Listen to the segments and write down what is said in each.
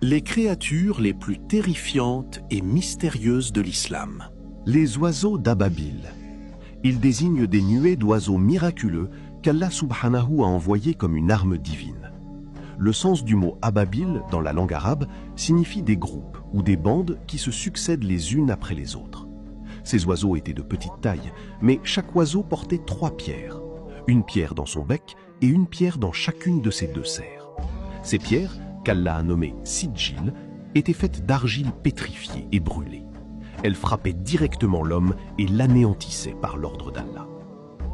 Les créatures les plus terrifiantes et mystérieuses de l'islam. Les oiseaux d'Ababil. Ils désignent des nuées d'oiseaux miraculeux qu'Allah subhanahu a envoyés comme une arme divine. Le sens du mot Ababil dans la langue arabe signifie des groupes ou des bandes qui se succèdent les unes après les autres. Ces oiseaux étaient de petite taille, mais chaque oiseau portait 3 pierres. Une pierre dans son bec et une pierre dans chacune de ses 2 serres. Ces pierres, qu'Allah a nommées Sijil, étaient faites d'argile pétrifiée et brûlée. Elles frappaient directement l'homme et l'anéantissaient par l'ordre d'Allah.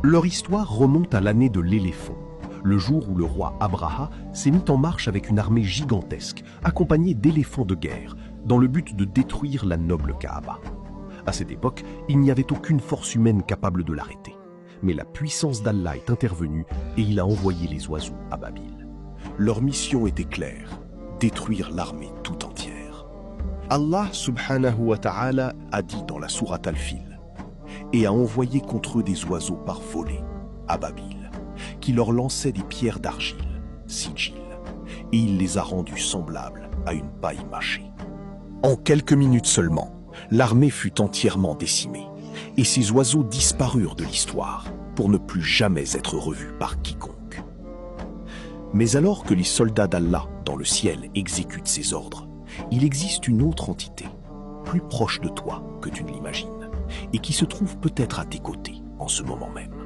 Leur histoire remonte à l'année de l'éléphant, le jour où le roi Abraha s'est mis en marche avec une armée gigantesque, accompagnée d'éléphants de guerre, dans le but de détruire la noble Kaaba. À cette époque, il n'y avait aucune force humaine capable de l'arrêter. Mais la puissance d'Allah est intervenue et il a envoyé les oiseaux à Babil. Leur mission était claire, détruire l'armée tout entière. Allah subhanahu wa ta'ala a dit dans la sourate Al-Fil et a envoyé contre eux des oiseaux par volée, à Babil, qui leur lançaient des pierres d'argile, Sijil, et il les a rendus semblables à une paille mâchée. En quelques minutes seulement, l'armée fut entièrement décimée, et ces oiseaux disparurent de l'histoire pour ne plus jamais être revus par quiconque. Mais alors que les soldats d'Allah dans le ciel exécutent ses ordres, il existe une autre entité, plus proche de toi que tu ne l'imagines, et qui se trouve peut-être à tes côtés en ce moment même.